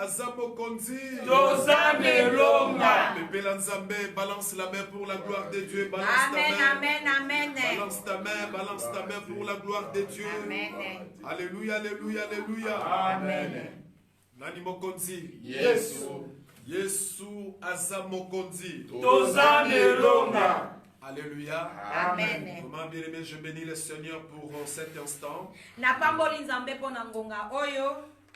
Azamokonzi. Tozamelonga. Bébé Nzambe, balance la main pour la gloire de Dieu. Balance Amen, ta main. amen, amen. Balance ta main pour la gloire de Dieu. Amen. Alléluia, alléluia, alléluia. Amen. Nani mokonzi. Yesu Azamokonzi. Tozamelonga. Alléluia. Amen. Comment bien aimé, je bénis le Seigneur pour cet instant. Napamboli nzambe pona ngonga oyo.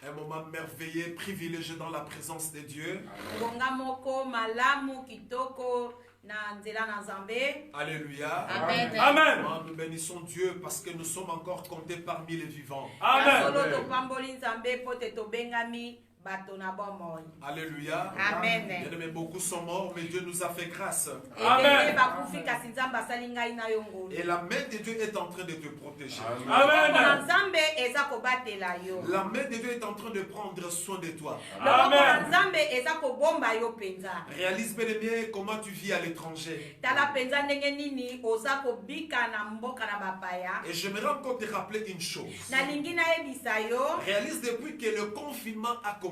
Un moment merveilleux, privilégié dans la présence de Dieu. Ngonga moko malamu kitoko na nzela na nzambe. Alléluia. Amen. Amen. Nous bénissons Dieu parce que nous sommes encore comptés parmi les vivants. Amen. Solo topamboli nzambe pote tobengami bato na bomoi. Alléluia. Amen. Bien aimé, beaucoup sont morts, mais Dieu nous a fait grâce. Amen. Bakufi kasi nzambe asali ngai na yo ngolu. Et la main de Dieu est en train de te protéger. Amen. Nzambe eza kobatela yo. La main de Dieu est en train de prendre soin de toi. Amen. Nzambe eza kobomba yo penza. Réalise bien aimé comment tu vis à l'étranger. Tala penza ndenge nini oza kobika na mboka na bapaya. Et j'aimerais encore te rappeler une chose. Nalingi na yebisa yo. Réalise depuis que le confinement a commencé.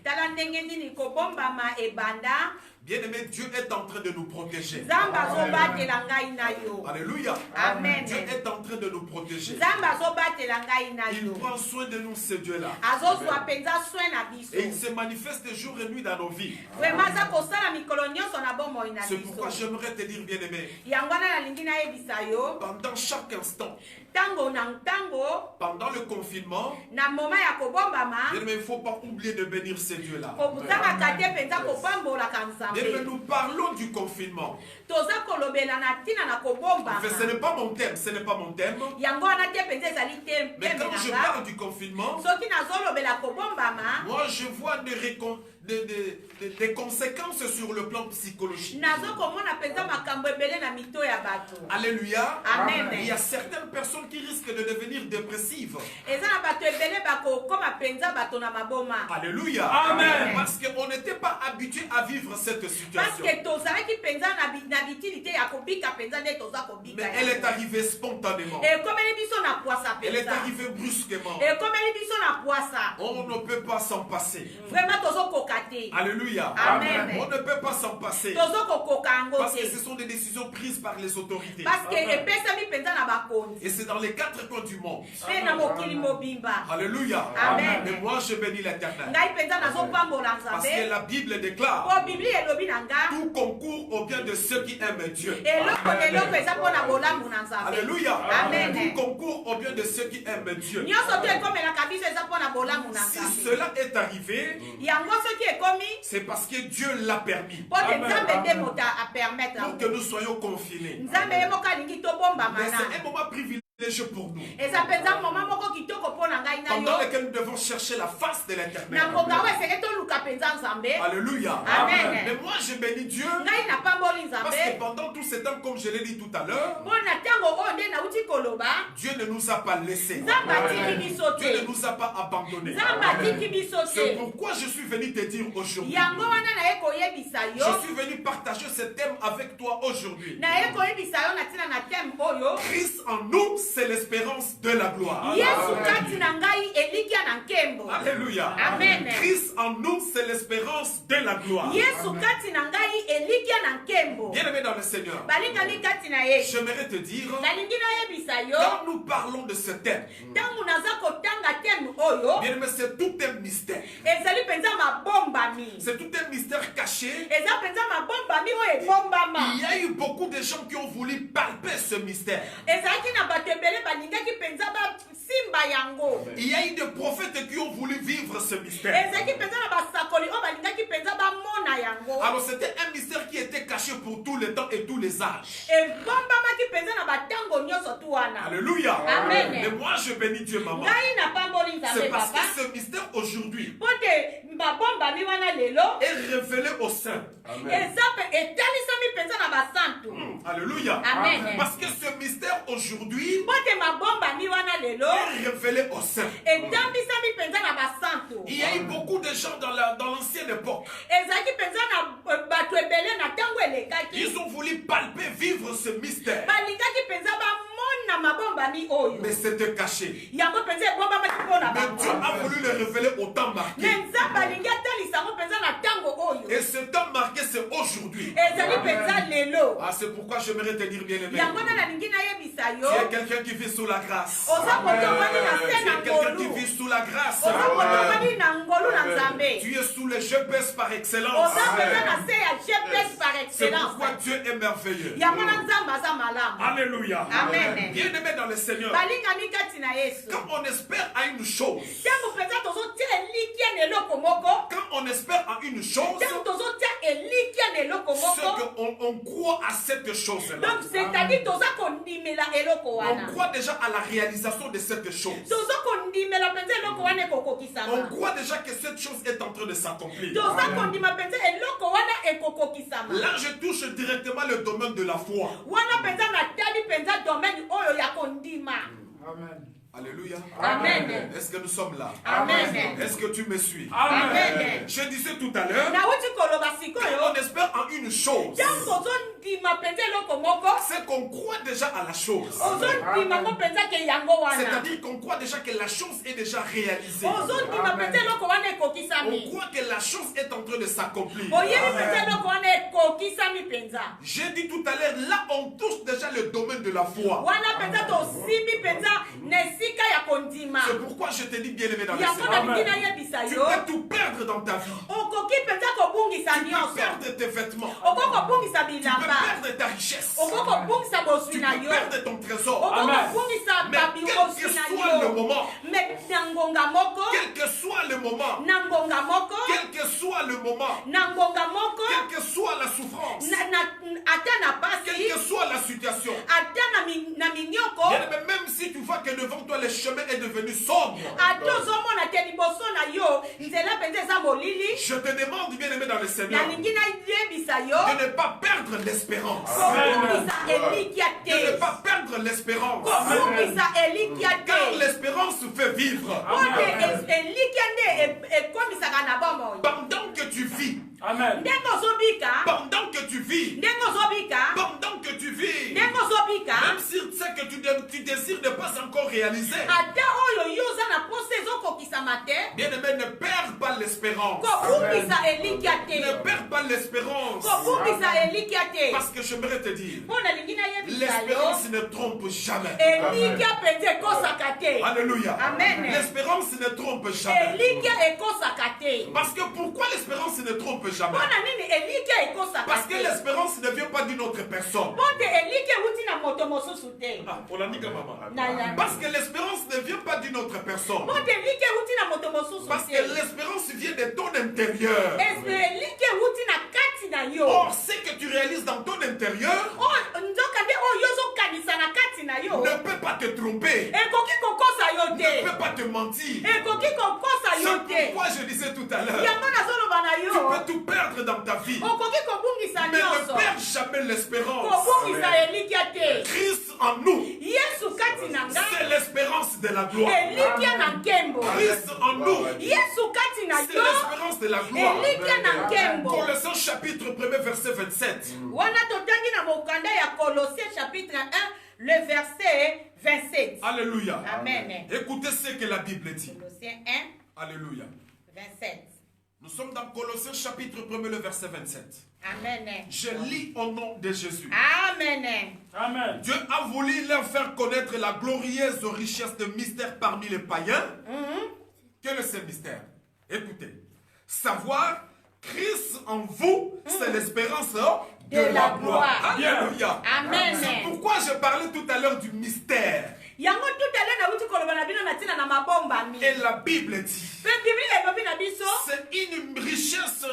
Tala ndenge nini kobombama ebanda. Bien-aimé, Dieu est en train de nous protéger. Zamba zobatela ngai na yo. Alléluia. Amen. Dieu est en train de nous protéger. Zamba zobatela ngai na Il yo. prend soin de nous, ce Dieu-là. Azozwa penza soin na biso. Et il se manifeste jour et nuit dans nos vies. Vraiment za kosala mikolo nyonso na bomoi na C'est pourquoi biso. j'aimerais te dire, bien-aimé, Yango wana nalingi na yebisa yo. pendant chaque instant, Tango na ntango pendant le confinement, na moma ya kobombama. bien-aimé, il ne faut pas oublier de bénir ce Dieu-là. Kobutaka te penza kopambolaka Bien-aimé, nzambe. nous parlons du confinement. Toza kolobela na tina na kobombama. Mais ce n'est pas mon thème, ce n'est pas mon thème. Yango wana te penza ezali te Mais quand je nanga. parle du confinement, Soki nazolobela kobombama. moi je vois des conséquences sur le plan psychologique. Nazo komona penza makambo ebele na mito ya bato. Alléluia. Amen. Il y a certaines personnes qui risquent de devenir dépressives. Eza na bato ebele bakokoma penza bato na maboma. Alléluia. Amen. Parce qu'on n'était pas habitué à vivre cette Parce situation. que tozalaki penza na bitilité ya kobika penza nde toza kobika. Mais elle est arrivée spontanément. Ekomeli biso na poasa Elle est penza. arrivée brusquement. Ekomeli biso na poasa. On ne peut pas s'en passer. Vraiment tozokoka te. Alléluia. Amen. On ne peut pas s'en passer. Tozokokoka yango Parce que te. ce sont des décisions prises par les autorités. Parce que epesami penza na bakonzi. Et c'est dans les 4 coins du monde. Pe na mokili mobimba. Alléluia. Amen. Mais moi je bénis l'Éternel. Ngai penza nazopambola Parce que nzambe. la Bible déclare Po Bibli elobi na nga. tout concourt au bien de ceux qui aiment Dieu. Eloko na eloko eza mpona bolamu na nzambe. Alléluia. Amen. Tout concourt au bien de ceux qui aiment Dieu. Nyonso te ekomelaka biso eza mpona bolamu na Si nzambe. cela est arrivé, Yango soki ekomi. c'est parce que Dieu l'a permis. Po te nzambe nde moto apermettre Pour que yango. nous soyons confinés. Nzambe ye moko alingi tobombama Mais na. c'est un moment privilégié pour nous. Eza penza moma moko kitoko mpona ngai na Pendant yo. lequel nous devons chercher la face de l'Éternel. Na ngonga oyo eseke toluka penza nzambe. Alléluia. Amen. Mais moi je bénis Dieu Ngai napamboli parce que nzambe. pendant tout ce temps, comme je l'ai dit tout à l'heure, Mpona ntango oyo nde nauti koloba. Dieu ne nous a pas laissés. Nzambe atiki biso Dieu ne te. nous a pas abandonnés. Nzambe atiki biso C'est te. pourquoi je suis venu te dire aujourd'hui. Yango wana naye koyebisa yo. Je suis venu partager ce thème avec toi aujourd'hui. Naye koyebisa yo na ntina na teme oyo. Christ en nous, c'est l'espérance de la gloire. Yesu kati na ngai elikya na nkembo. Alléluia. Amen. Christ en nous, c'est l'espérance de la gloire. Yesu kati na ngai elikya na nkembo. Bien-aimé dans le Seigneur, Balingani kati na ye. j'aimerais te dire, Nalingi nayebisa yo. quand nous parlons de ce thème, Ntango naza kotanga teme oyo. bien-aimé, c'est tout un mystère. Ezali penza mabombami. C'est tout un mystère caché. Eza penza mabombami oyo ebombama. Il y a eu beaucoup de gens qui ont voulu palper ce mystère. Ezalaki na bato ebele balingaki penza basimba yango. Il y a eu des prophètes qui ont voulu vivre ce mystère. Ezalaki penza na basakoli oyo balingaki penza bamona yango. Alors c'était un mystère qui était caché pour tous les temps et tous les âges. Ebombamaki penza na batango nyonso tu wana. Alléluia. Amen. Mais moi je bénis Dieu, maman. Ngai napamboli C'est nzambe parce papa. que ce mystère aujourd'hui Po te babombami wana lelo. est révélé au sein. Eza pe etalisami penza na basantu. Alléluia. Amen. Parce que ce mystère aujourd'hui Po te mabombami wana lelo. est révélé au sein. Etambisami penza na basantu. Il y a eu beaucoup de gens dans l'ancienne époque. Ezalaki penza na bato ebele na ntango elekaki. Ils ont voulu palper, vivre ce mystère. Balingaki penza bamona mabomba bani oyo. Mais c'était caché. Yango penza ebomba makipona Mais Dieu bango. a voulu le révéler au temps marqué. Nzamba alingi atalisa yango penza na tango oyo. Et ce temps marqué, c'est aujourd'hui. Ezali penza lelo. Ah, c'est pourquoi j'aimerais te dire, bien aimé. Yango na nalingi nayebisa yo. Tu es quelqu'un qui vit sous la grâce. Oza kotombani na Tu se es na quelqu'un qui ngolu. vit sous la grâce. Oza kotombani na ngolu na nzambe. Tu es sous les GPS par excellence. Oza penza na se ya GPS par C'est excellence. pourquoi Dieu est merveilleux. Yango na nzamba aza malamu. Alléluia. Amen. Bien aimé dans le Seigneur. Balingami kati na Yesu. Quand on espère à une chose, Tango penza tozotia elikia na eloko moko. quand on espère à une chose, Tango tozotia elikia na eloko c'est moko. qu'on croit à cette chose-là. Donc c'est-à-dire toza kondimela eloko On wana. croit déjà à la réalisation de cette chose. Toza kondimela penza eloko wana On ekokokisama. croit déjà que cette chose est en train de s'accomplir. Toza kondima penza eloko wana ekokokisama. Là, je touche directement le domaine de la foi. Wana penza natali penza domaine oyo ya kondima. Amen. Alléluia. Amen. Est-ce que nous sommes là? Amen. Est-ce que tu me suis? Amen. Je disais tout à l'heure, Nauti koloba quand sikoyo. on espère en une chose, Tango ozondima penza eloko moko. c'est qu'on croit déjà à la chose. Ozondima ngo penza ke yango wana. C'est-à-dire qu'on croit déjà que la chose est déjà réalisée. Ozondima penza eloko wana On ekokisami. croit que la chose est en train de s'accomplir. Oyebi penza eloko wana ekokisami penza. J'ai dit tout à l'heure, là on touche déjà le domaine de la foi. Wana penza tosimbi penza na esika ya kondima. C'est pourquoi je te dis bien aimé dans le Yango Seigneur. nalingi nayebisa Tu yo. peux tout perdre dans ta vie. Okoki penza kobungisa Tu peux nyonso. perdre tes vêtements. Okoki kobungisa Tu peux bilamba. perdre ta richesse. Okoki kobungisa Tu boswi na peux yo. perdre ton trésor. Okoki Amen. kobungisa Mais quel que baboswi na soit le yo. moment, Mais na ngonga moko. quel que soit le moment, Na ngonga moko. quel que soit le moment, Na ngonga moko. quelle que soit la souffrance, Ata na quelle pasi. que soit la situation, Ata na minyoko. bien aimé, même si tu vois que devant toi le chemin est devenu sombre, Ata ozomona te liboso na yo. Nzela penza eza molili. je te demande, bien aimé dans le Seigneur, Nalingi nayebisa yo. de ne pas perdre l'espérance. Kobungisa elikia De ne te. pas perdre l'espérance. Kobungisa elikia Car te. l'espérance fait vivre. Ote elikia nde ekomisaka na bomoi. Pendant que tu vis, Amen. Ndenge ozobika. pendant que tu vis, Ndenge ozobika. pendant que tu vis, Ndenge ozobika. même si c'est que tu désires ne pas encore réaliser, Ata oyo yo oza na posa ezokokisama te. bien-aimé, ne perds pas l'espérance. Kobungisa elikia te. Ne perds pas l'espérance. Kobungisa elikia te. Parce que j'aimerais te dire, Mpo nalingi nayebisa yo. l'espérance ne trompe jamais. Elikia penza ekosaka te. Alléluia. Amen. L'espérance ne trompe jamais. Elikia ekosaka te. Parce que pourquoi l'espérance ne trompe jamais? Mpona nini elikia ekosaka Parce que te. l'espérance ne vient pas d'une autre personne. Mpo te elikia euti na moto mosusu te. Ah, on l'a dit que maman. Na- Parce que l'espérance ne vient pas d'une autre personne. Mpo te elikia euti na moto mosusu Parce que te. l'espérance vient de ton intérieur. Elikia euti na kati na yo. Or, ce que tu réalises dans ton intérieur Nzoka nde oyo ozokanisa na kati na yo. ne peut pas te tromper, Ekoki kokosa yo ne te. peut pas te mentir. Ekoki kokosa yo C'est te. pourquoi je disais tout à l'heure, Yango nazoloba na tu yo. peux tout perdre dans ta vie, Okoki kobungisa mais ne nyonso. perds jamais l'espérance. Kobungisa elikia te. Christ en nous, Yesu kati na c'est nga. l'espérance de la gloire. Elikia na nkembo. Christ en nous, Yesu kati na c'est yo. l'espérance de la gloire. Elikia na nkembo. Colossiens chapitre 1 verset 27. Wana totangi na mokanda ya Colossiens chapitre 1 le verset 27. Alléluia. Amen. Écoutez ce que la Bible dit. Colossiens 1 Alléluia. 27. Nous sommes dans Colossiens chapitre 1 le verset 27. Amen. Je lis au nom de Jésus. Amen. Amen. Dieu a voulu leur faire connaître la glorieuse richesse de mystère parmi les païens. Quel est ce mystère? Écoutez. Savoir Christ en vous, c'est l'espérance de la gloire. Alléluia. Amen. C'est pourquoi je parlais tout à l'heure du mystère. Yango tout à l'heure na uti koloba na bino na tina na mabomba mi. Et la Bible dit, Pe Bible elobi na biso. c'est une richesse,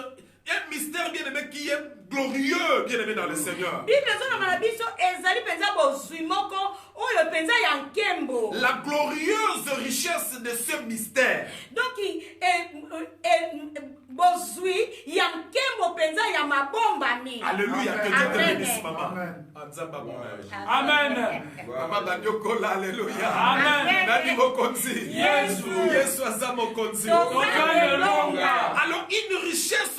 un mystère bien aimé qui est glorieux, bien aimé dans le Seigneur. Bible ezoloma na biso ezali penza bozwi moko oyo penza ya nkembo. La glorieuse richesse de ce mystère. Donc bozwi ya nkembo penza ya mabomba mi. Alléluia, que Dieu te Amen. bénisse, maman. Amen. Anzamba Bonaye. Amen. Maman Banyokola, alléluia. Amen. Nani mokonzi. Yesu aza mokonzi. Alors une richesse,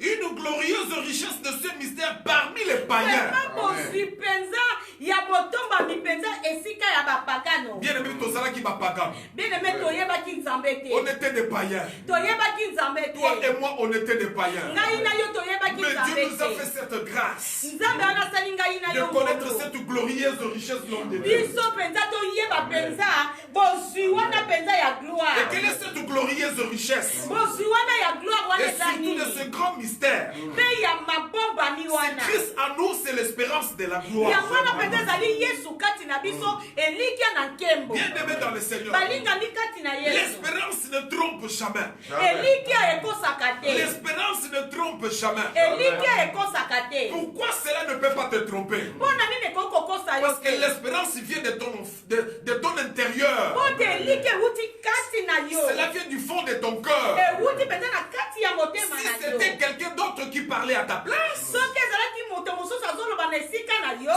une glorieuse richesse de ce mystère parmi les païens. Bozwi penza ya botomba mi penza esika ya ya bapagano. Bien-aimé, tozala qui bapagano. Bien-aimé, toyebaki nzambe te. On était des païens. Toyebaki nzambe te. Toi et moi, on était des païens. Ngai na yo toyebaki Mais nzambe Dieu nous a te. fait cette grâce Nzambe anasali ngai na de yo connaître ngolu. cette glorieuse richesse de l'homme de Dieu. Biso penza toyeba penza bozwi wana penza ya Et gloire. quelle est cette glorieuse richesse? Bozwi wana ya gloire wana Et eza surtout nini? de ce grand mystère. Mpe ya mabombami wana. Christ en nous, c'est l'espérance de la gloire. yango wana penza ezali yesu kati na biso elikya na nkembo. Bien-aimé dans le Seigneur, balingani kati na yesu. l'espérance ne trompe jamais. elikya ekosaka te. L'espérance ne trompe jamais. elikya ekosaka te. Pourquoi cela ne peut pas te tromper? mpona nini ekoki kokosa yo Parce que te? l'espérance vient de ton intérieur. mpo te elikya ewuti kati na yo. Cela vient du fond de ton cœur. ewuti penza na kati ya motema Si na yo. c'était quelqu'un d'autre qui parlait à ta place, soki ezalaki moto mosusu azoloba na esika na yo.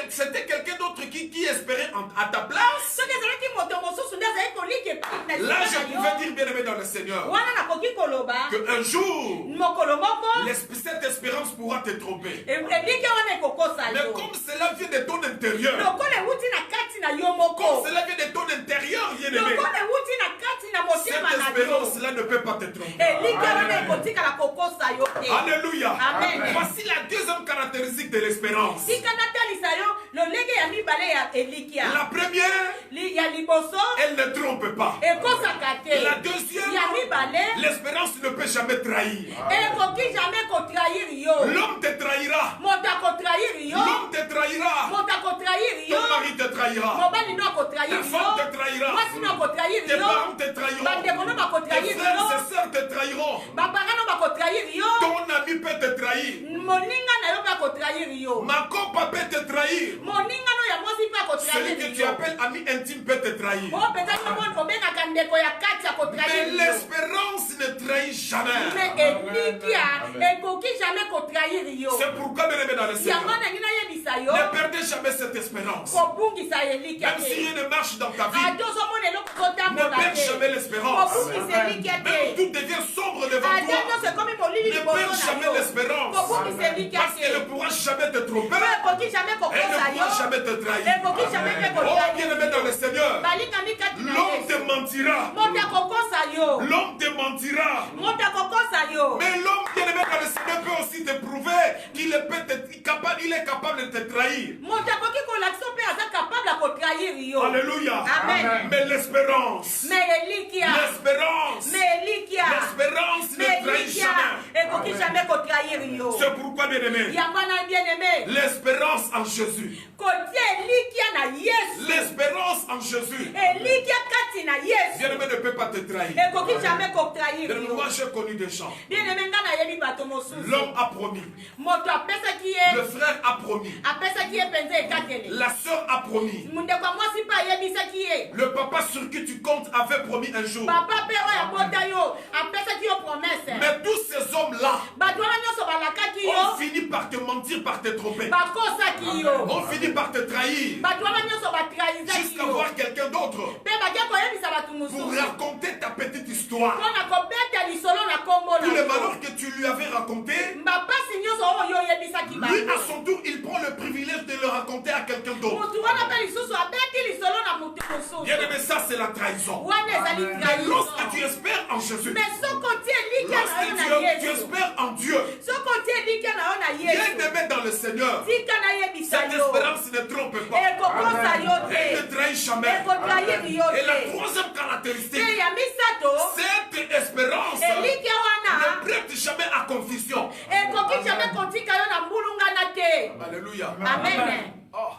si c'était quelqu'un d'autre qui espérait à ta place, soki ezalaki moto mosusu nde azali koliki na là je esika na pouvais yo. dire, bien-aimé dans le Seigneur, wana nakoki koloba qu'un jour, mokolo moko cette espérance pourra te tromper. elikya wana ekokosa Mais yo. comme cela vient de ton intérieur, lokola ewuti na kati na yo comme moko. cela vient de ton intérieur, bien-aimé, lokola ewuti na kati na cette motema na yo. espérance-là ne peut pas te tromper. elikya wana ekotikala kokosa yo te. Alléluia. Amen. Voici la deuxième caractéristique de l'espérance. tika natalisa yo lolenge ya mibale ya elikya. La première, ya liboso elle ne trompe pas. ekosaka te. La deuxième, ya mibale l'espérance ne peut jamais trahir. ekoki jamais kotrahir yo. L'homme te trahira. moto akotrahir yo. L'homme te trahira. moto akotrahir yo. Ton mari te trahira. mobali no Ta akotrahir femme te yo. trahira. mwasi no akotrahir Tes yo. parents te trahiront. bandeko no Tes bakotrahir frères yo. et sœurs te trahiront. bapara no bakotrahir yo. Ton ami peut te trahir. moninga na yo mpe akotrahir yo. Ma compa peut te trahir. moninga no ya mwasi mpe Celui akotrahir que tu yo. appelles ami intime peut te trahir. o penza yo obengaka ndeko ya kati Mais akotrahir yo. l'espérance ne trahit jamais. me elikya ekoki jamais kotrahir yo. C'est pourquoi, bien-aimé dans le yango Seigneur, nangi nayebisa yo ne perdez jamais cette espérance. kobungisa elikya Même si te. rien ne marche dans ta vie, ate ozomona eloko ne kotambola perds te. jamais l'espérance. kobungisa elikya Même te. tout devient sombre devant ate toi. nyonso ekomi molili Ne liboso perds na jamais yo. l'espérance. kobungisa elikya Parce qu'elle ne te. pourra jamais te tromper. po ekoki jamais Elle ne kokosa yo. pourra jamais te trahir. ekoki jamais mpe Oh, kotrahir bien-aimé dans le Seigneur, balingami kati na l'homme te yesu. mentira. moto akokosa yo. L'homme te mentira. moto akokosa yo. Mais l'homme bien-aimé dans le Seigneur peut aussi te prouver qu'il est capable de te trahir. moto akoki kolakisa mpe aza capable ya kotrahir yo. Alléluia. Amen. Mais l'espérance, me elikya l'espérance, me elikya l'espérance me ne trahit elikya jamais. ekoki jamais kotrahir yo. C'est pourquoi, bien-aimé, yango wana bien aimé l'espérance en Jésus, kotia elikya na yesu. l'espérance en Jésus, elikya kati na yesu bien-aimé, ne peut pas te trahir. ekoki jamais kotrahir Bien-aimé, yo. moi j'ai connu des gens. bien aimé nga nayebi bato mosusu L'homme a promis, moto apesaki le ye frère a promis, apesaki ye mpenza ekatele la sœur a promis, ndeko ya mwasi mpe ayebisaki ye le papa sur qui tu comptes avait promis un jour. papa mpe oyo abota yo apesaki yo promese. Mais tous ces hommes-là bato wana nyonso balakaki ont yo fini par te mentir, par te tromper. bakosaki yo Ont fini par te trahir bato wana nyonso batrahizaki jusqu'à yo voir quelqu'un d'autre mpe bakia koyebisa bato pour mosusu raconter ta petite histoire. mpona kobeta lisolo na kombo Tous na les yo. malheurs que tu lui avais racontés, bapasi nyonso oyo oyebisaki lui à bango son tour, il prend le privilège de le raconter à quelqu'un d'autre. motu wana mpe lisusu abeti lisolo na motu mosusu Bien aimé, ça c'est la trahison. wana ezali Mais lorsque tu trahison. espères en Jésus, mais soko otie elikya na yo lorsque na tu yesu espères en Dieu, soko otie elikya na yo na bien yesu aimé dans le Seigneur, tika nayebisa cette yo espérance ne trompe pas. ekokosa yo Elle te ne trahit jamais. ekotrahir yo Et la te troisième mpe caractéristique, ya misato cette espérance elikya wana ne prête jamais à confusion. ekoki jamais kotika yo na mbulungana te. Alléluia. Amen. Oh.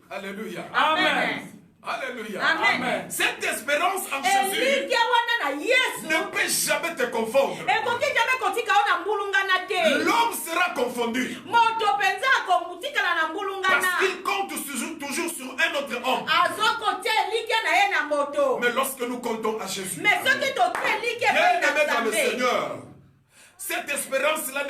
Alléluia. Amen. Alléluia. Amen. Cette espérance en Jésus elikya wana na yesu ne peut jamais te confondre. ekoki jamais kotika yo na mbulungana te. L'homme sera confondu moto mpenza akomutikala na parce mbulungana qu'il compte toujours sur un autre homme. azokotia elikya na ye na moto. Mais lorsque nous comptons à Jésus, mais soki totia elikya bien epai na aimé dans le nzambe Seigneur, cette espérance-là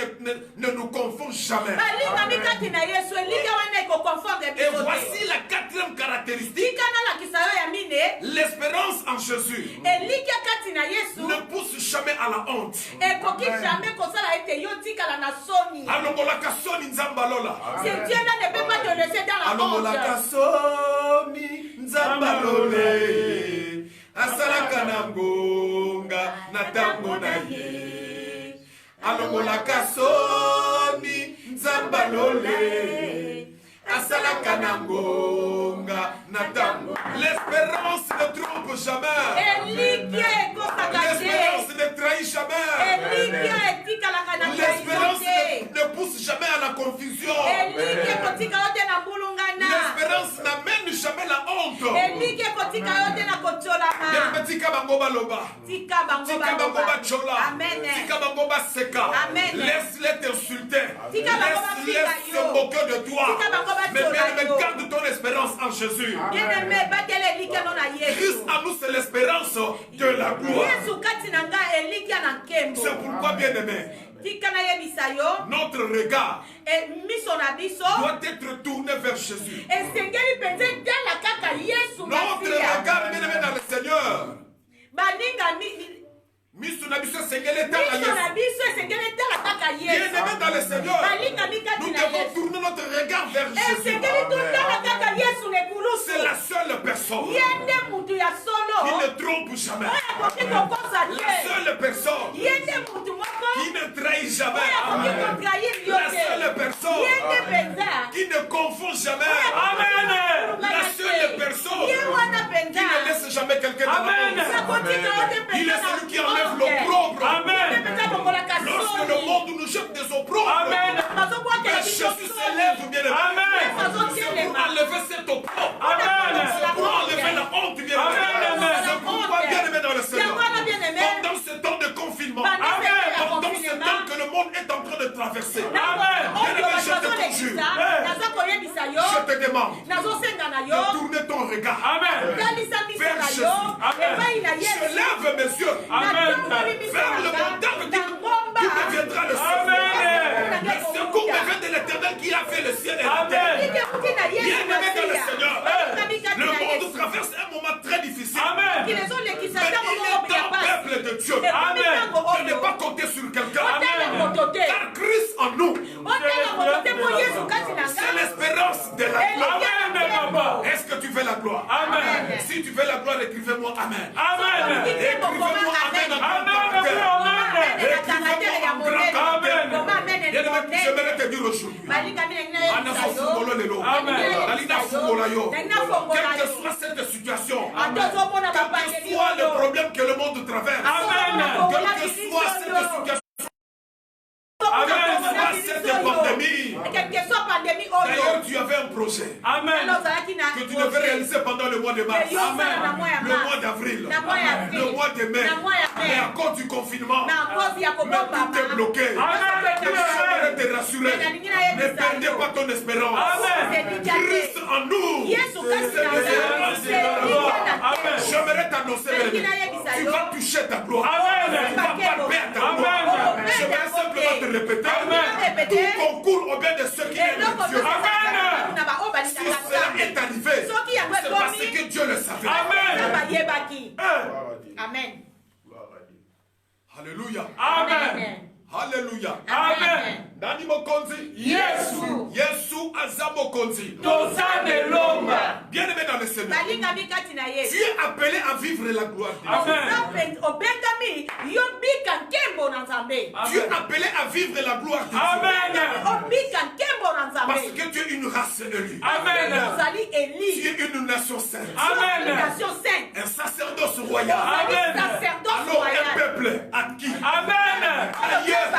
ne nous confond jamais. balingami kati na yesu elikya wana ekokonfondre Et biso te. voici la quatrième caractéristique. tika nalakisa yo ya mine L'espérance en Jésus elikya kati na yesu ne pousse jamais à la honte. ekoki jamais kosala ete yo tikala na soni. Alongolaka soni nzamba lola. C'est Dieu là ne peut pas te laisser dans la Alongolaka honte. soni asalaka na ngonga na ntango na ye alongolaka soni nzamba lole asalaka na ngonga na ntango. L'espérance ne trompe jamais. L'espérance ne trahit jamais. L'espérance ne pousse jamais à la confusion. L'espérance n'amène jamais la honte. Tika bangoba loba. Tika bangoba chola. Tika bangoba seka. Laisse-les t'insulter. Laisse-les se moquer de toi. Mais garde ton espérance en Jésus. Christ à nous, c'est l'espérance de la gloire. C'est pourquoi, bien-aimé, notre regard doit être tourné vers Jésus. Notre regard, bien-aimé, dans le Seigneur. Bien-aimé dans le Seigneur, nous devons tourner notre regard vers Jésus. C'est la seule personne qui ne trompe jamais. La seule personne qui ne trahit jamais. La seule personne qui ne confond jamais. La seule personne qui ne laisse jamais quelqu'un dans la honte. Il est celui qui enlève l'opprobre. Lorsque le monde nous jette des opprobres, Jésus s'élève bien aimé. C'est pour enlever cet opprobre. C'est pour enlever la honte bien aimé. C'est pourquoi bien aimé dans le Seigneur. Pendant ce temps de confinement, pendant ce temps que le monde est en train de traverser, bien aimé, je te conjure, je te demande de tourner ton regard vers Jésus. Je lève mes yeux vers le montagne qui me viendra le secours. Le secours me vient de l'Éternel qui a fait le ciel et la terre. Bien aimé dans le Seigneur, le monde traverse un moment très difficile. Mais il est temps, peuple de Dieu, de ne pas compter sur quelqu'un. Car Christ en nous, c'est l'espérance de la gloire. Est-ce que tu veux la gloire? Amen. Si tu veux la gloire, écrivez-moi Amen. Écrivez-moi Amen en grand caractère. Écrivez-moi en grand caractère. J'aimerais te dire aujourd'hui, quelle que soit cette situation, quel que soit le problème que le monde traverse, quelle que soit cette situation, cette pandémie. D'ailleurs, tu avais un projet que tu devais réaliser pendant le mois de mars, le mois d'avril, le mois de mai. Mais à cause du confinement, mais tout est bloqué. J'aimerais te rassurer. Ne perdez pas ton espérance. Christ en nous, c'est l'espérance de la gloire. J'aimerais t'annoncer, tu vas toucher ta gloire. Tu ne vas pas perdre ta gloire. J'aimerais simplement te répéter. Tout concourt au bien de ceux qui aiment Dieu. Si cela est arrivé, c'est parce que Dieu le savait. Amen. Alléluia. Amen. Alléluia. Amen. Nani mokonzi? Yesu. Yesu aza mokonzi. Tozane lomba. Bien aimé dans le Seigneur. Tu es appelé à vivre la gloire de Dieu. Tu es appelé à vivre la gloire de Dieu. Parce que tu es une race élue. Amen. Tu es une nation sainte. Amen. Un sacerdoce royal. Amen. Alors un peuple acquis. Amen. Ailleurs,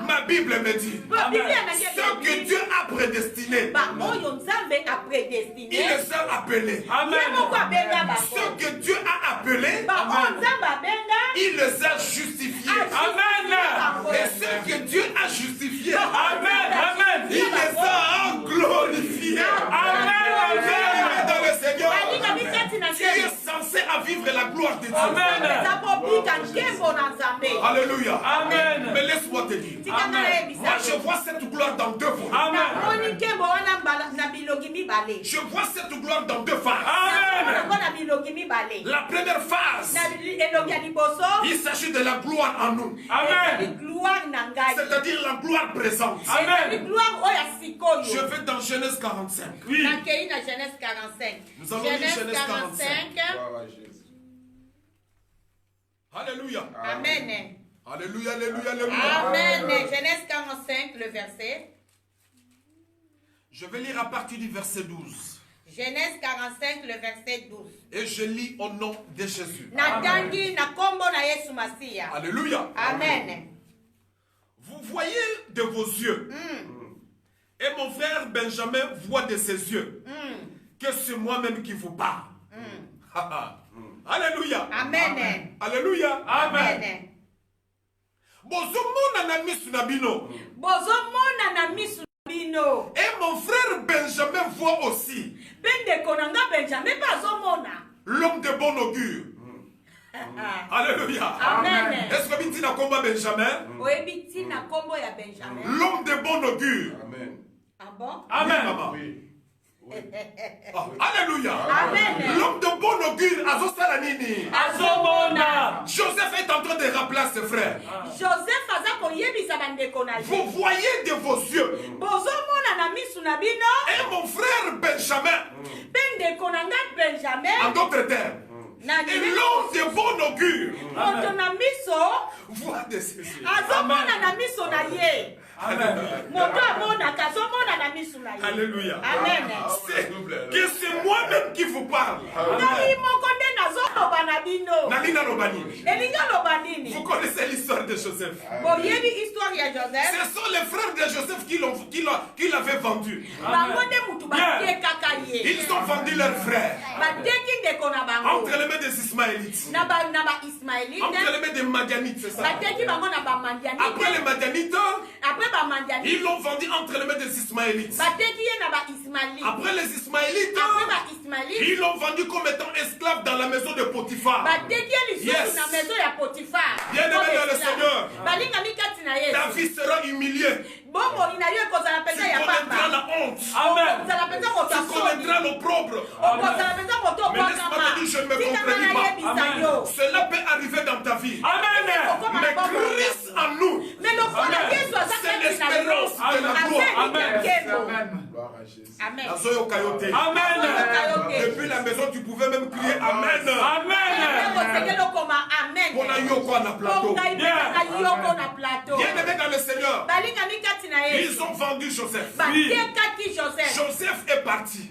ma Bible me dit, ce que Dieu a prédestiné, il les a appelés. Amen. Ce que Dieu a appelé, il les a justifiés. Amen. Et ce que Dieu a justifié, Amen. Amen. il les a glorifiés. Amen. Dans le Seigneur, tu es censé à vivre la gloire de Dieu. Amen. Alléluia. Amen. Mais laisse-moi te dire, moi je vois cette gloire dans deux volets. Amen. Je vois cette gloire dans deux phases. Amen. La première phase, il s'agit de la gloire en nous. Amen. C'est-à-dire la gloire présente. Amen. Je vais dans Genèse 45. Oui. Nous allons lire Genèse 45. Alléluia. Amen. Alléluia, alléluia, alléluia. Amen. Genèse 45, le verset. Je vais lire à partir du verset 12. Genèse 45, le verset 12. Et je lis au nom de Jésus. Natangi na kombo na Yesu Masia. Alléluia. Amen. Vous voyez de vos yeux. Et mon frère Benjamin voit de ses yeux que c'est moi-même qui vous parle. Alléluia. Amen. Alléluia. Amen. Bozomona na misu na bino. Bozomona na misu bino. Et mon frère Benjamin voit aussi. Bende konanga Benjamin bazomona. L'homme de bon augure. Alléluia. Amen. Est-ce que binti na komba Benjamin? Oebiti na kombo ya Benjamin. L'homme de bon augure. Amen. Ah bon? Amen. Oui. Alléluia. Amen. L'homme de bon augure, Azosala Nini. Azomona. Joseph est en train de rappeler à ses frères. Joseph aza koyebisa bandeko na ye. Vous voyez de vos yeux. Bozomona na misu na bino. Et mon frère Benjamin, Bendeko na nga Benjamin. en d'autres termes, Na et l'homme de bon augure moto na miso. voit de ses yeux. Azomona na miso na ye. Alléluia. Moto amonaka azomona na misu na ye. Alléluia. Amen. C'est que c'est moi-même qui vous parle. Ngai moko nde nazoloba na bino. Nalina Lobani. Elingi oloba nini? Vous connaissez l'histoire de Joseph. Boyebi histoire ya Joseph. Ce sont les frères de Joseph qui l'avaient vendu. Bango nde mutu batekaka ye. Ils ont vendu leurs frères Bateki ndeko na bango. entre les mains des Ismaélites, Na ba Ismaélite. entre les mains des Madianites, c'est ça. Bateki bango na ba Mandianite. Après les Madianites, Après ba Mandianite. ils l'ont vendu entre les mains des Ismaélites. Bateki ye na ba Ismaélite. Après les Ismaélites, Après ba Ismaélite. ils l'ont vendu comme étant esclave dans la maison de Potiphar. Bateki ye lisusu Yes. na maison ya Potiphar. Bien-aimé dans le Seigneur. Balinga mikati na Yesu. Ta vie sera humiliée. Bongo ina yo ekozala Tu mpenza ya connaîtras pamba. la honte. Amen. Okozala mpenza moto Tu asoni. connaîtras l'opprobre. Okozala mpenza moto Mais laisse-moi obwakama. te dire, je ne me Tika contredis nga pas. nayebisa Amen. yo. Cela peut arriver dans ta vie. Amen. Okoma Mais na bongo. Christ en nous, Mais lokola Amen. Yesu aza c'est kati na yo. l'espérance de la Amen. gloire. Amen. Gloire à Jésus. Amen. Nazoyo Kayote. Amen. Depuis la maison, tu pouvais même crier Amen. Amen. Osekeli okoma amen. On a yo quoi na plateau. Ongai pesa yoko na plateau. Bien-aimé dans le Seigneur, Balinga mikati na Yesu. ils ont vendu Joseph. Batekaki Joseph. Joseph est parti.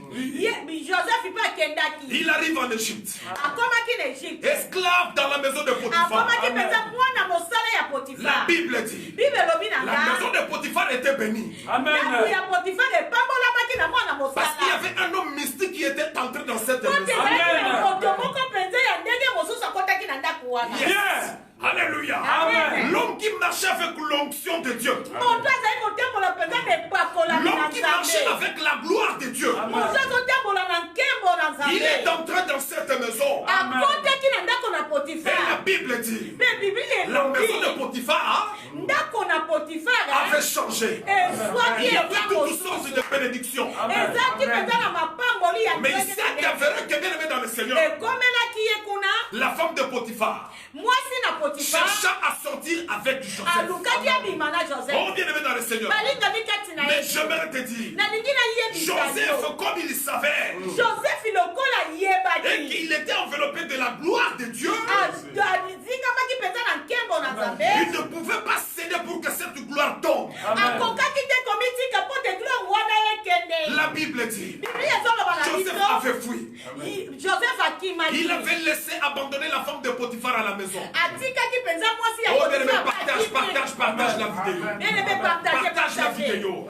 Joseph mpe akendaki. Il arrive en Égypte. Akomaki na Egypte. Esclave dans la maison de Potiphar. Akomaki mpenza mwana mosala ya La Potifar. Bible dit, Bible elobi na la nga. maison de Potiphar était bénie. Ndako Amen. ya Potifar epambolamaki na mwana Parce qu'il y mosala. avait un homme mystique qui était entré dans cette Kote maison. ezalaki na Amen. moto moko mpenza ya ndenge mosusu akotaki na ndako wana. Yes. Alléluia. Amen. L'homme qui marchait avec l'onction de Dieu. Moto azali kotambola mpenza na epakolami na L'homme qui marchait Nzambe. avec la gloire de Dieu. Moto azotambola na nkembo na Il est Nzambe. entré dans cette maison. Akotaki na ndako na Et la Potifar. Bible dit, Mpe Biblia la maison de elobi Potiphar ndako na Potifar avait changé. ezwaki Il y avait eza toutes mosusu. sortes de bénédictions. ezaki mpenza na mapamboli ya Mais ndenge il na s'est ndenge. avéré que bien aimé dans le Seigneur, ekomelaki ye kuna la femme de Potiphar mwasi na Potifar chercha à sortir avec Joseph. alukaki abima na Joseph. Oh bien aimé dans le Seigneur. balingami kati na Mais ye j'aimerais te dire, nalingi nayebisa Joseph, yo comme il savait, Joseph lokola et yebaki qu'il était enveloppé de la gloire de Dieu, azingamaki mpenza na nkembo na il Nzambe ne pouvait pas céder pour que cette gloire tombe. akokaki te komitika mpo te gloire wana ekende. La Bible dit, Biblia ezoloba na Joseph biso avait fui. Joseph akimaki Il avait laissé abandonner la femme de Potiphar à la maison. atikaki mpenza mwasi ya Oh bien aimé, Potifar partage la vidéo. bien-aimé partage Partage la vidéo.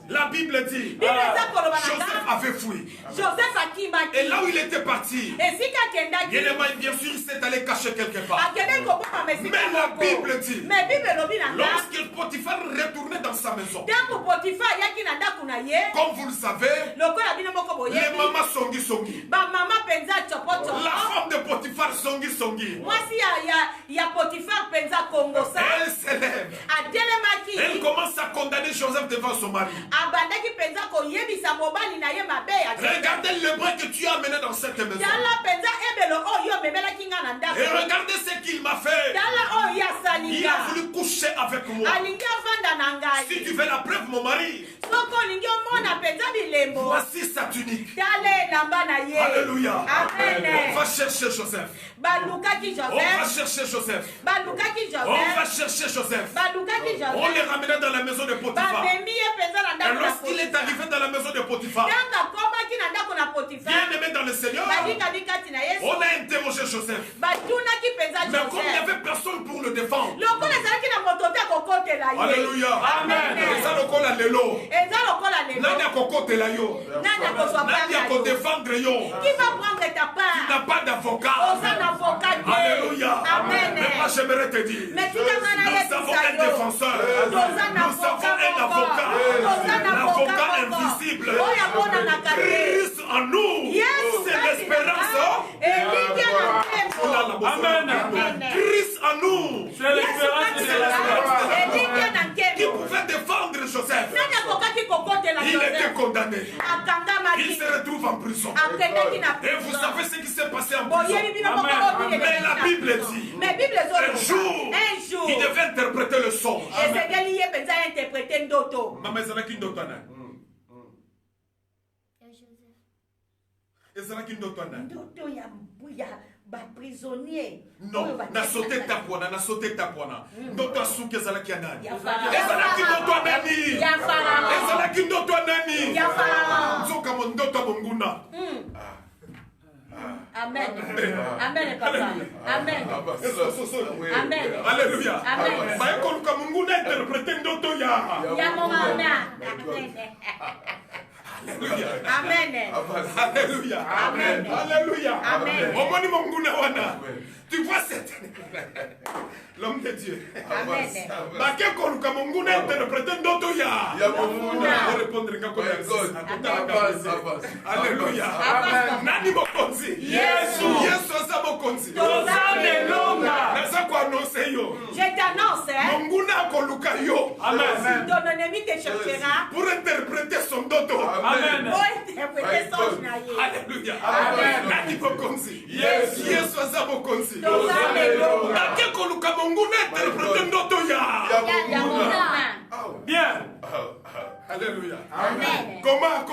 La Bible dit, Biblia eza koloba na Joseph nga avait fui. Joseph akimaki Et là où il était parti, esika akendaki bien sûr, il s'est allé cacher quelque part. akendaki koboma Mais la Bible dit, mais Bible elobi na nga lorsque Potiphar retournait dans sa maison, ntango Potifar ayaki na ndako na ye comme vous le savez, lokola bino moko les boyebi mamans songi. bamama mpenza La chopochopo femme de Potiphar songi. mwasi ya Potifar mpenza kongosa Elle s'élève. Elle atelemaki commence à condamner Joseph devant son mari. abandaki mpenza koyebisa mobali na ye mabe ya Regardez le brin que tu as amené dans cette maison. tala mpenza ebelo oyo Et regardez ce qu'il m'a fait. Il a voulu coucher avec moi. Si tu veux la preuve, mon mari, voici sa tunique. Alléluia. On va chercher Joseph. On va chercher Joseph. On va chercher Joseph. On les ramenait dans la maison de Potiphar. Et lorsqu'il est arrivé dans la maison de Potiphar, bien aimé dans le Seigneur, on a interrogé Joseph. Mais comme il n'y avait personne pour le défendre, alléluia. Amen. Ça le colle à l'élo. Nani a cocoté la yo. Nani a ko défendre yo. Qui va prendre ta part? Tu n'as pas d'avocat. Alléluia. Amen. Mais moi j'aimerais te dire, nous avons un défenseur. Nous avons un avocat. L'avocat invisible. Christ en nous. C'est l'espérance. Amen. Christ en nous. C'est l'espérance de la Qui pouvait défendre Joseph. Il était condamné. Il se retrouve en prison. Et vous savez ce qui s'est passé en prison. Mais la Bible dit, un jour, il devait interpréter le songe. Maman, c'est qui d'autre? Prisonnier. Non, na sauté tapwana. Ndoto asuke ezalaki ya nani? Ezalaki ndoto ya nani? Ezalaki ndoto ya nani? Nzoka mo ndoto ya bonguna. Amen. Amen, papa. Amen. Amen. Alléluia. Amen. Bayekoluka monguna interpréter ndoto ya. Ya mama. Amen. Alléluia. Amen. Alléluia. Amen. Omoni monguna wana. Tu vois cette l'homme de Dieu. Amen. Bakekoluka monguna interpréter ndoto ya. On répondre ngako ya God. Alléluia. Nani mokonzi? Yesu asa mokonzi. Nasa ko annoncer yo. Je t'annonce, Monguna koluka yo. Amen. ton ennemi te cherchera Pour interpréter son ndoto. Amen. pour interpréter son journalier. Alléluia. Amen. Nani mokonzi? Yesu. Yesu asa mokonzi. Amen. Bakekoluka monguna interpréter ndoto ya. Bien. Alléluia. Amen. Comment?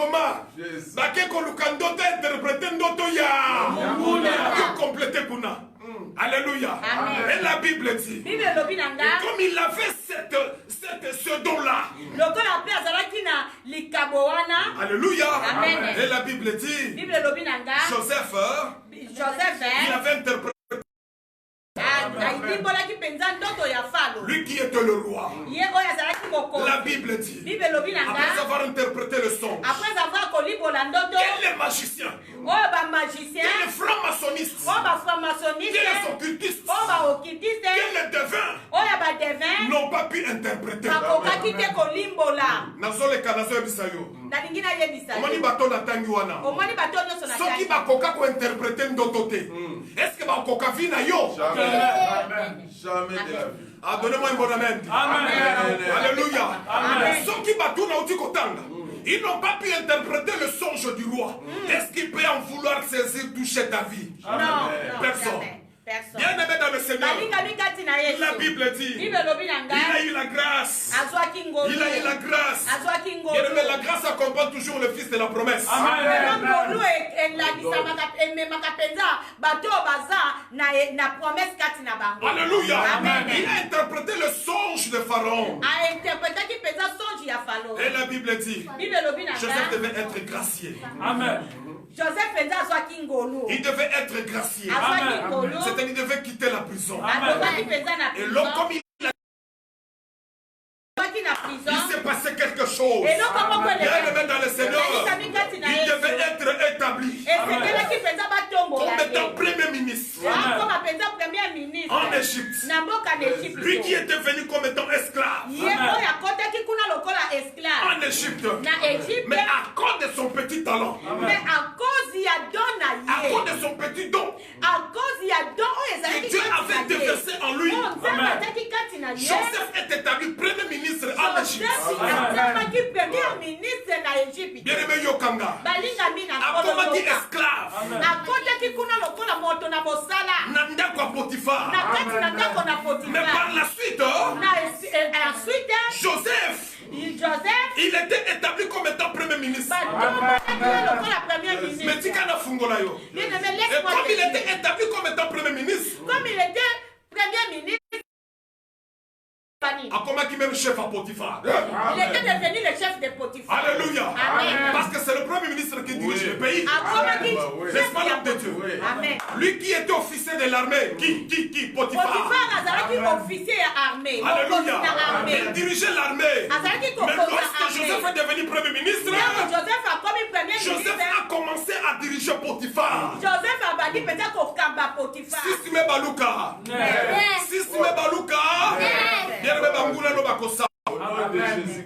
Bakekoluka ndoto interpréter ndoto ya. Que compléter kuna. Alléluia. Amen. Et la Bible dit, Bible lobi nanga. comme il avait ce don-là. Lokola pe azalaki na likabo wana. Alléluia. Amen. Et la Bible dit, Bible lobi nanga. Joseph, il avait interprété. Lui qui était le roi. La Bible dit, après avoir interprété le songe, quel est magicien, quel est franc-maçonniste, quel est occultiste, quel est devin, n'ont pas pu interpréter. Omoni bato na tangi wana. Soki bakoka ko interpréter ndoto te. Est-ce que bakoka vi na yo? Jamais de la vie. Ah, donnez-moi un bon amen. Amen. Alléluia. Amen. Soki bato na uti kotanga. Ils n'ont pas pu interpréter le songe du roi. Est-ce qu'il peut en vouloir saisir, toucher ta vie? Non. Personne. Bien aimé dans le Seigneur, la Bible dit, il a eu la grâce. Il a eu la grâce. Bien aimé, la grâce accompagne toujours le fils de la promesse. Amen. Alléluia. Amen. Il a interprété le songe de Pharaon. Et la Bible dit, Joseph devait être gracié. Amen. Il devait être gracié. Amen. C'est-à-dire qu'il devait quitter la prison. Amen. Et l'homme, comme il s'est passé quelque chose. Bien aimé dans le Seigneur, il devait être établi comme étant premier ministre en Égypte. Lui qui était venu comme étant esclave en Égypte. Mais à cause de son petit talent, à cause de son petit don, que Dieu avait déversé en lui, Joseph est établi premier ministre en Égypte. Bien aimé Yokanga, a comment dit esclave? Potiphar. na kati na ndako na Mais Potiphar. par la suite, Ensuite, Joseph, Joseph, il était établi comme étant premier ministre. la première ministre. Mais Tikana Fungola yo. Bien aimé, Et laisse-moi comme te il dire. était établi comme étant premier ministre, Comme il était premier ministre, a combattu même chef à Potiphar. il était devenu le chef de Potiphar. Alléluia. Amen. Parce que c'est le premier ministre qui dirige le pays. Amen. N'est-ce pas l'homme de Dieu? Amen. Lui qui était officier de l'armée. Qui Potiphar. Potiphar azalaki officier armé. Alléluia. Armée. Il dirigeait l'armée. Azalaki Mais kokoza lorsque armée. Joseph est devenu premier ministre, Joseph a commis premier Joseph ministre. a commencé à diriger Potiphar. Joseph a bandi peut-être kokamba Potiphar. Sisime Baluka. Sisime Baluka. Bien aimé Banguna no bakosa.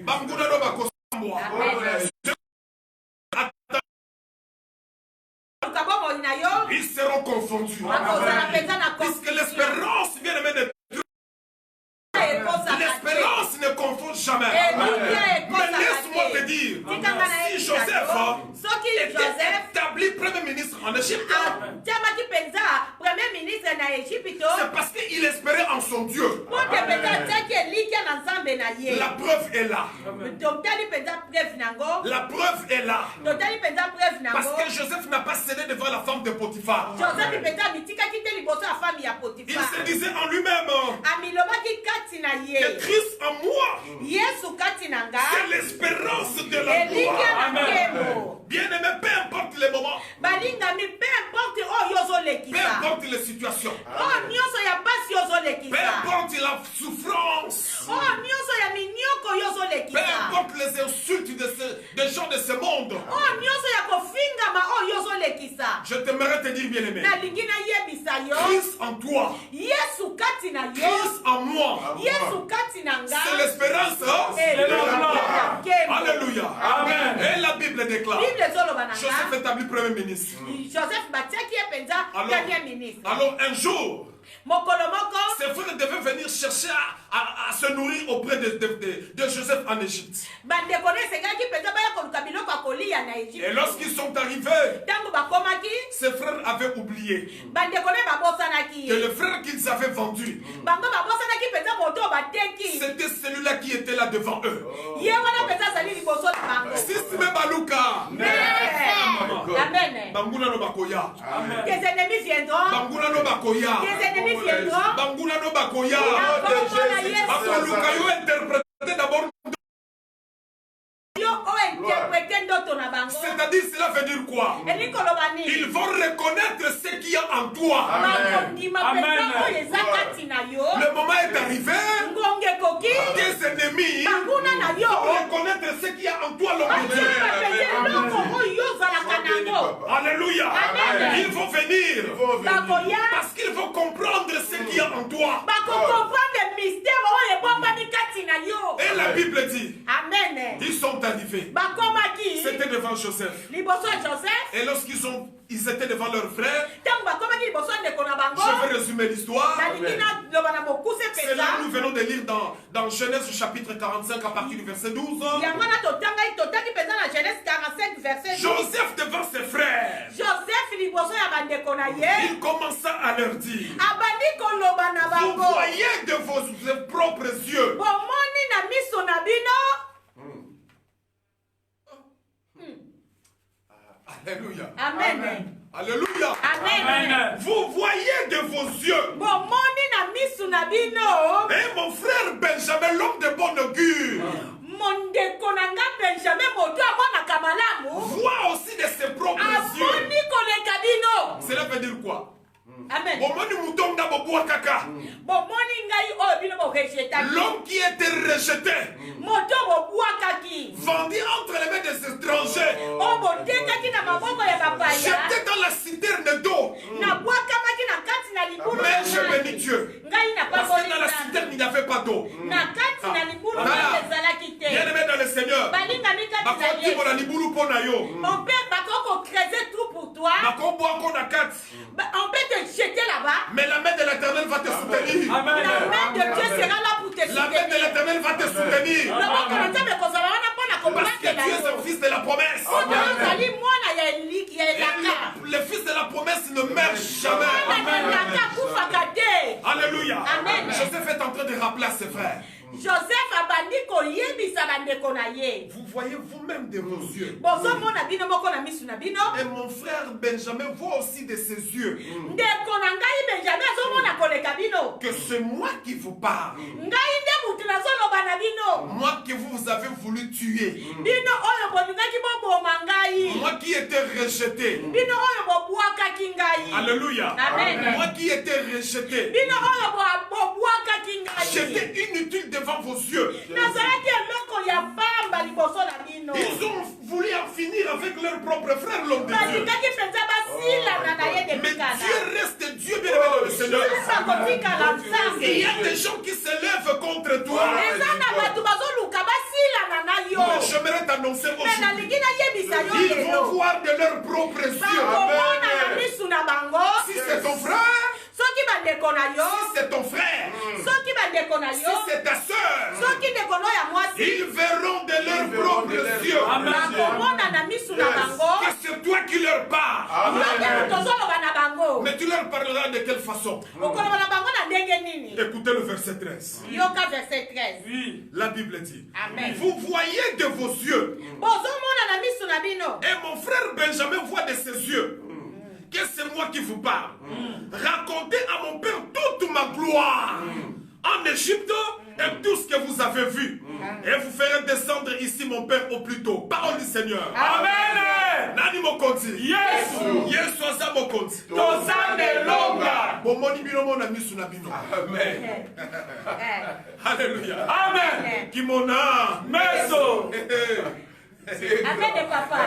Banguna no bakosambwa. Ils seront confondus. Puisque l'espérance, bien aimé de l'espérance ne confond jamais. Mais laisse-moi te dire, si Joseph était établi premier ministre en Égypte, c'est parce qu'il espérait en son Dieu. La preuve est là. La preuve est là. Parce que Joseph n'a pas cédé devant la femme de Potiphar. Il se disait en lui-même que Christ en moi, c'est l'espérance de la gloire. Bien aimé, peu importe les moments, peu importe les situations, peu importe la souffrance, peu importe les insultes des gens de ce monde, je t'aimerais te dire, bien aimé, Christ en toi, Christ en moi, c'est l'espérance de la gloire. Alléluia. Amen. Et la Bible déclare, Joseph établi premier ministre. Alors un jour, ses frères devaient venir chercher à se nourrir auprès de Joseph en Égypte. Et lorsqu'ils sont arrivés, ses frères avaient oublié que le frère qu'ils avaient vendu, c'était celui-là qui était là devant eux. Sisime Baluka. Amen. Banguna no bakoya. Tes ennemis viendront. Banguna no bakoya. Tes ennemis viendront. Banguna no bakoya. Bakoya yo interprété d'abord. C'est-à-dire, cela veut dire quoi? Ils vont reconnaître ce qu'il y a en toi. Amen. Le moment est arrivé. Tes ennemis vont reconnaître ce qu'il y a en toi. Alléluia. Ils vont venir parce qu'ils vont comprendre ce qu'il y a en toi. Et la Bible dit, ils sont arrivés. C'était devant Joseph. Et lorsqu'ils étaient devant leur frère, je vais résumer l'histoire. C'est là que nous venons de lire dans Genèse chapitre 45 à partir du verset 12. Joseph devant ses frères, il commença à leur dire, vous voyez de vos propres yeux Alléluia. Amen. Alléluia. Amen. Vous voyez de vos yeux. Et mon frère Benjamin, l'homme de bon augure, voit aussi de ses propres yeux. Cela veut dire quoi? Amen. L'homme qui était rejeté, vendu entre les mains des étrangers, jeté dans la citerne d'eau. Mais je bénis Dieu, parce que dans la citerne il n'y avait pas d'eau. Bien aimé dans le Seigneur, on peut te jeter là-bas. mais la main de l'Éternel va te soutenir. La main de Dieu sera là pour te soutenir. La main de l'Éternel va te soutenir. Parce que tu es un fils de la promesse. Le fils de la promesse ne meurt jamais. rappeler à ses frères. Joseph abandi koyebisa bandeko na ye. Vous voyez vous-même de vos yeux. Bozomona bino moko na misu na bino. Et mon frère Benjamin voit aussi de ses yeux Ndeko na ngai Benjamin azomona koleka bino. que c'est moi qui vous parle. Ngai nde mutu nazoloba na bino. Moi que vous avez voulu tuer. Bino oyo bolingaki boboma ngai. Moi qui étais rejeté. Bino oyo bobwakaki ngai. Alléluia. Amen. Moi qui étais rejeté. Bino oyo bobwakaki ngai. J'étais inutile devant vos yeux. Nazalaki eloko ya pamba liboso na bino. Ils ont voulu en finir avec leur propre frère, l'homme de Dieu. balingaki mpenza basilana na ye Mais debikana. Dieu reste Dieu, bien-aimé dans le Seigneur. bakotikala nzambe. Il y a des gens qui se lèvent contre toi. eza na bato bazoluka basilana na yo. Mais j'aimerais t'annoncer me aujourd'hui. nalingi nayebisa yo Ils vont lelo voir de leurs propres yeux. bakomona na misu na bango. Si c'est ton frère, soki bandeko na yo, si c'est ton frère, soki bandeko na si yo, c'est ta soeur, soki ndeko no ya mwasi ils verront de leurs propres yeux bakomona na misu na bango. que c'est toi qui leur parles. yote tozoloba na bango. Mais tu leur parleras de quelle façon? okoloba na bango na ndenge nini? Écoutez le verset 13. yoka verset 13. La Bible dit, Amen. vous voyez de vos yeux, bozomona na misu na bino. et mon frère Benjamin voit de ses yeux, que c'est moi qui vous parle. Racontez à mon père toute ma gloire en Égypte et tout ce que vous avez vu. Et vous ferez descendre ici mon père au plus tôt. Parole du Seigneur. Amen. Nani mokonzi. Yesu. Yesu aza mokonzi. Tozande longa. Bomoni bino mona misu na bino. Amen. Alléluia. Amen. Kimona. Meso. Amen de papa.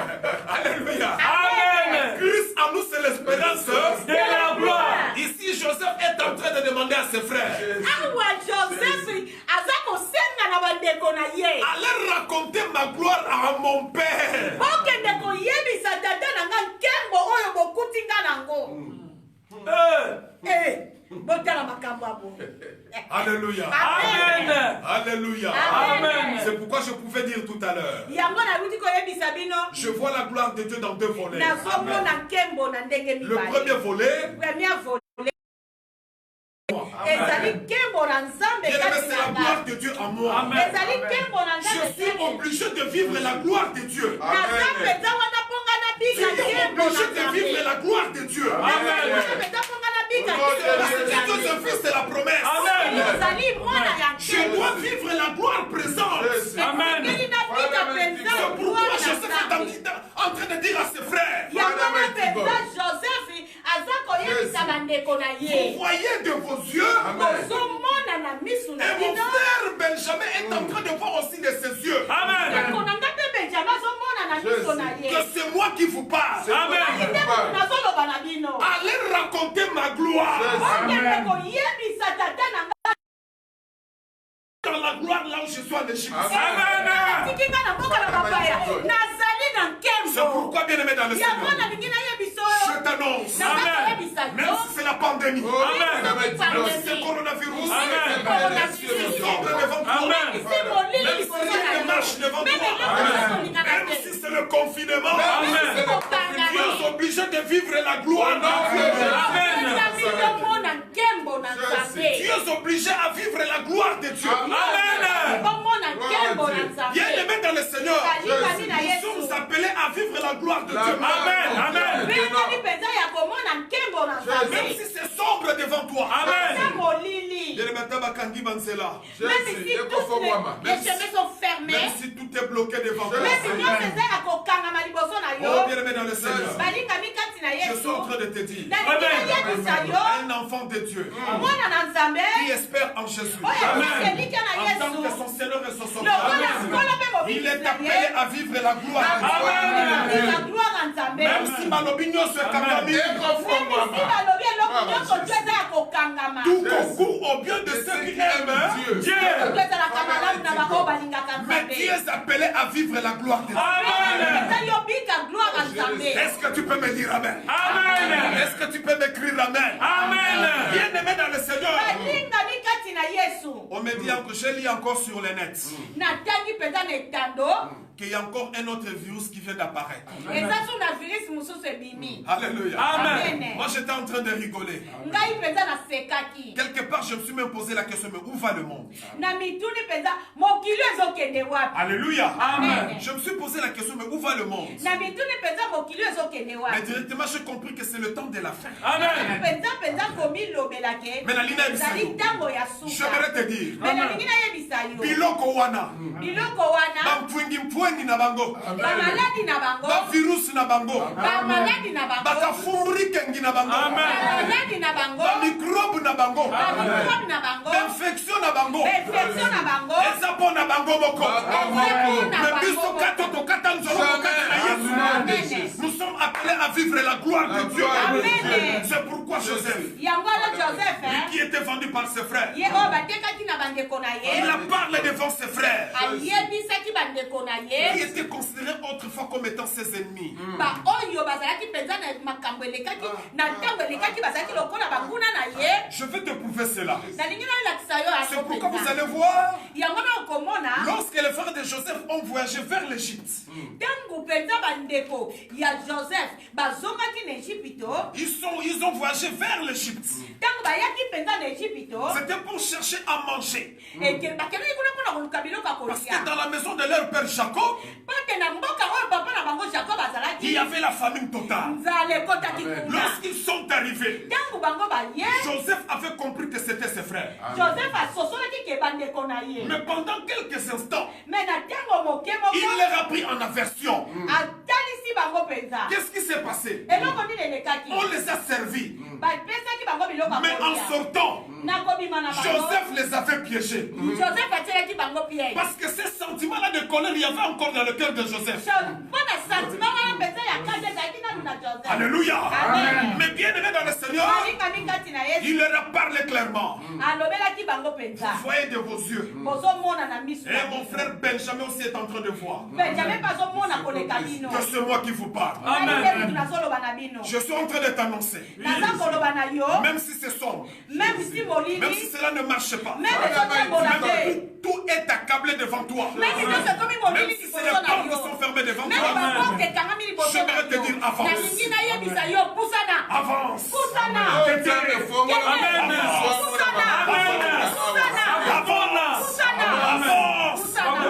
Alléluia. Amen. Christ en nous c'est l'espérance De la gloire. Ici Joseph est en train de demander à ses frères. awa joseph aza kosenga na bandeko na ye. Allez raconter ma gloire à mon père. okende koyebisa tata na nga nkembo oyo bokuti nga nango. botala makambo abo. Alléluia. Amen. Alléluia. Amen. C'est pourquoi je pouvais dire tout à l'heure. yango naluti koyebisa bino. Je vois la gloire de Dieu dans deux volets. nazomona nkembo na ndenge Le mibale. premier volet, premier volet ezali nkembo na nzambe bien-aimé, kati c'est la na gloire nga. de Dieu en moi. Amen. ezali nkembo na Je nzambe suis obligé de vivre la gloire de Dieu. naza mpenza wana mponga na Je bika suis nkembo na obligé de vivre nzambe. la gloire de Dieu. Amen. mpenza mponga na bika Parce que nkembo Dieu c'est fils de la promesse. Amen. ezali mwana ya Je nkembo. dois vivre la gloire présente. Amen. Ngeli na bika mpenza C'est pourquoi mwana Joseph est nzambe. en train de dire à ses frères, yango na mpenza joseph aza koyebisa bandeko na vous ye. voyez de vos yeux, ozomona na misu na et mon bino. frère Benjamin est en train de voir aussi de ses yeux Amen. ndeko na nga mpe benjamin azomona na miso na ye. que c'est moi qui vous parle. Amen. nde moto nazoloba na bino. Allez raconter ma gloire okende koyebisa tata na nga dans la gloire là où je suis en Égypte. Amen. tiki nga na mboka na bapaya nazali na C'est nkembo. pourquoi, bien-aimé dans le yango Seigneur, nalingi nayebisa je oyo. t'annonce, naza Amen. koyebisa même yo. si c'est la pandémie, Amen. même si c'est le coronavirus, Amen. c'est sombre devant toi, Amen. isi molili même si liboso c'est na une yo. marche devant meme toi, eloko nazolingana même te. si c'est le confinement, Amen. isi kokangana. tu es obligé de vivre la gloire dans Dieu. Amen. ezali omona nkembo na Tu nzambe. es obligé à vivre la gloire de Dieu. Amen. omona nkembo na nzambe. Bien-aimé dans le Seigneur, Kalingani na nous Yesu. sommes appelés à vivre la gloire de Dieu. Amen. Amen. bengani mpenza ya komona nkembo na Même nzambe. si c'est sombre devant toi. Amen. eza molili. Bien-aimé, Tabakangi Bansela. même si toutes les chemins sont fermés. Même si tout est bloqué devant toi. mesi nyonso eza ya kokangama liboso na Oh, yo. bien-aimé dans le Seigneur, balingami kati na je yesu. suis en train de te dire, nalingi nayebisa yo. un enfant de Dieu mwana na nzambe qui espère en Jésus, oyo Amen. akoselika na en tant que yesu. son Seigneur et son lokola Sauveur, nkolo mpe il mobikisi est na appelé ye. à vivre la gloire de Dieu. Amen. la gloire ya nzambe. Même si Malobi nyonso ekangami, Même si balobi eloko nyonso to eza ya kokangama. tout concourt au bien de ceux qui aiment Dieu. to ezalaka malamu na bango balingaka mais nzambe. tu es appelé à vivre la gloire de Dieu. Amen. ezali obika gloire ya nzambe. Est-ce que tu peux me dire Amen? Amen. Est-ce que tu peux m'écrire Amen? Amen. Bien-aimé dans le Seigneur, balingami kati na yesu. on me dit encore, je lis encore sur le net natangi mpenza na etando qu'il y a encore un autre virus qui vient d'apparaître. eza so na virus mosusu ebimi. Alléluia. Amen. Moi, Moi, j'étais en train de rigoler. ngai mpenza nasekaki Quelque part, je me suis même posé la question, mais où va le monde? na mituni mpenza mokili ezokende wapi Alléluia. Amen. Je me suis posé la question, mais où va le monde? na mituni mpenza mokili ezokende Mais wapi directement, j'ai compris que c'est le temps de la fin. Amen. mpenza komilobelake Mais na lina ezali ebisayo. ntango ya J'aimerais suka te dire, me nalingi nayebisa yo biloko wana, biloko wana bampwingi na bango, bamaladi na bango bavirus na bango, bamaladi na bango bakafumburikengi na bango, bamaladi na bango bamikrobe na bango, bamikrobe na bango bainfection na bango, bainfection na bango eza mpo na bango moko. na Mais biso bango kato tokata nzolo kokata na Yesu. Amen. Nous sommes appelés à vivre la gloire de Dieu. Amen. C'est pourquoi Joseph, yango wana joseph qui était vendu par ses frères, ye oyo batekaki na bandeko na il ye a parlé devant ses frères, ayebisaki bandeko na qui ye étaient considérés autrefois comme étant ses ennemis. baoyo bazalaki mpenza na makambo elekaki na ntango elekaki bazalaki lokola banguna na ye Je vais te prouver cela. nalingi nayelakisa yo C'est yango pourquoi vous mpenza allez voir, yango na okomona lorsque les frères de Joseph ont voyagé vers l'Égypte, ntango mpenza bandeko ya joseph bazongaki na ejipito ils ont voyagé vers l'Égypte. ntango bayaki mpenza na ejipito C'était pour chercher à manger. bakendaki kuna mpona koluka biloko ya Parce que kolia dans la maison de leur père Jacob, pate na mboka oyo papa na bango jacob il azalaki y avait la famine totale. nzala ekotaki kuna Lorsqu'ils sont arrivés, ntango bango baye Joseph avait compris que c'était ses frères. joseph asosolaki ke bandeko na ye Mais pendant quelques instants, me na ntango moke moko il les a pris en aversion. atalisi bango mpenza Qu'est-ce qui s'est passé? eloko nini elekaki On les a servis. bapesaki bango biloko ya Mais en kolia sortant, na kobima na bango Joseph les avait piégés. joseph atielaki bango piège Parce que ces sentiments-là de colère, il y avait encore dans le cœur de Joseph. mpona sentiment wana mpenza ya kade ezalaki nanu na joseph Alléluia. Amen. Mais bien aimé dans le Seigneur, alingami kati na yesu il leur a parlé clairement. alobelaki bango mpenza Voyez de vos yeux. bozomona na miso Et mon frère Benjamin aussi est en train de voir benjamin bazomona koleka bino que c'est moi qui vous parle. ngai mpe nazoloba na bino Je suis en train de t'annoncer. naza koloba na yo Même si c'est sombre, même si même molili si cela ne marche pas, même ezotambola te même tout est accablé devant toi. même nyonso ekomi Même molili si liboso les na portes yo sont fermées devant même toi, baporte ekangami liboso na j'aimerais te yo dire avance. nalingi nayebisa yo pusana Avance. pusana Tes Avance.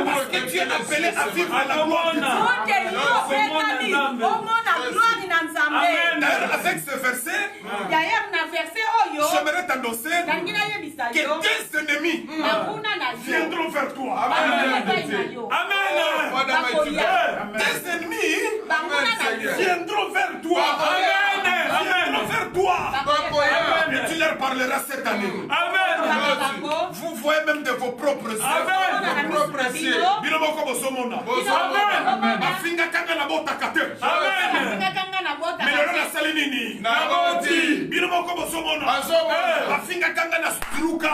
Parce que tu es appelé à vivre la gloire de Dieu. ote yo obengami omona gloire na nzambe D'ailleurs, avec ce verset, d'ailleurs na verse oyo j'aimerais t'annoncer nalingi nayebisa que yo tes ennemis bakuna na yo viendront vers toi. bakuna epai na yo Amen. bakolia Tes ennemis bakuna na yo viendront vers toi. Viendront vers toi. Et tu leur parleras cette année. bango Vous voyez même de vos propres yeux. omona na miso na bino Bino moko bozomona. Bafinga kanga na botaka te. bakingakanga na bota Mais lelo nasali nini? Bino moko bozomona. Bafinga kanga na struka.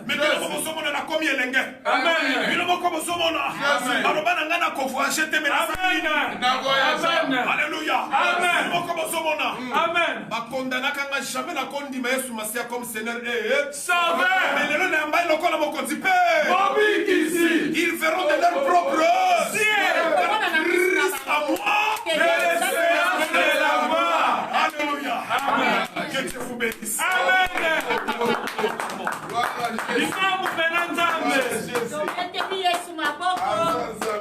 Mais bino moko bozomona na komi elenge. Bino moko bozomona. Baloba na nga na kovoyager te mais nasali nini? Alléluia. Bino moko bozomona. Bakondanaka nga jamais na kondima Yesu Masiya comme Seigneur. Mais lelo na yamba lokola mokonzi pe. Ils verront de leur propre Christ à moi. Alléluia. Que Dieu vous bénisse. tobeteli yesu maboko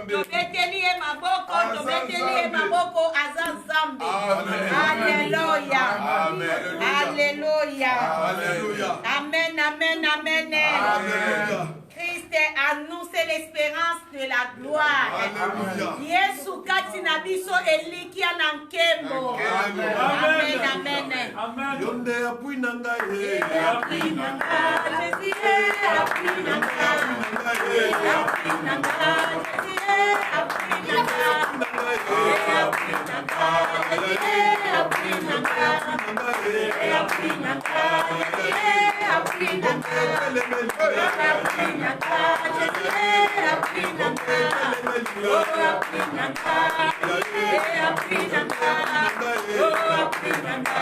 tobeteli ye maboko tobeteli ye maboko aza nzambe alleluya alleluya amen amen amen Christ a annoncé l'espérance de la gloire. Yesu kati na biso elikia na nkembo. Amen, amen. Yonde apui nanga ye. Apui nanga, Jésus, apui nanga. Apui nanga, Jésus, apui nanga. Apui nanga, Jésus, apui nanga. Apui nanga, Jésus, apui nanga. Apui nanga.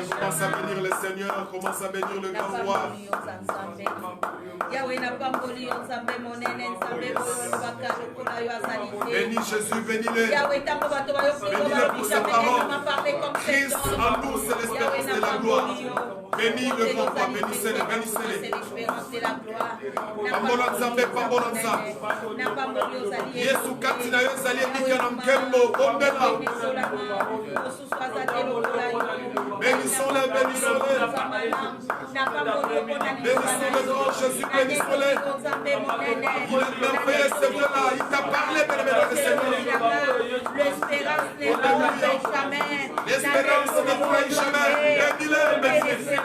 Commence à bénir le Seigneur, commence à bénir le grand roi. Bénis Jésus, bénis-le. Bénis-le pour sa parole. Christ en nous, c'est l'espérance de la gloire. Bénis le grand roi, bénissez-le, bénissez-le. Pambola Nzambe, pambola Nzambe. Yesu kati na yo ezali etika na nkembo, bombela. Bénissons-le, bénissons-le. Bénissons le grand Jésus, bénissons-le. Il est merveilleux, c'est vrai là. Il t'a parlé, bénémoine de Seigneur. L'espérance n'est pas jamais. L'espérance ne trahit jamais. Bénis-le, bénis-le.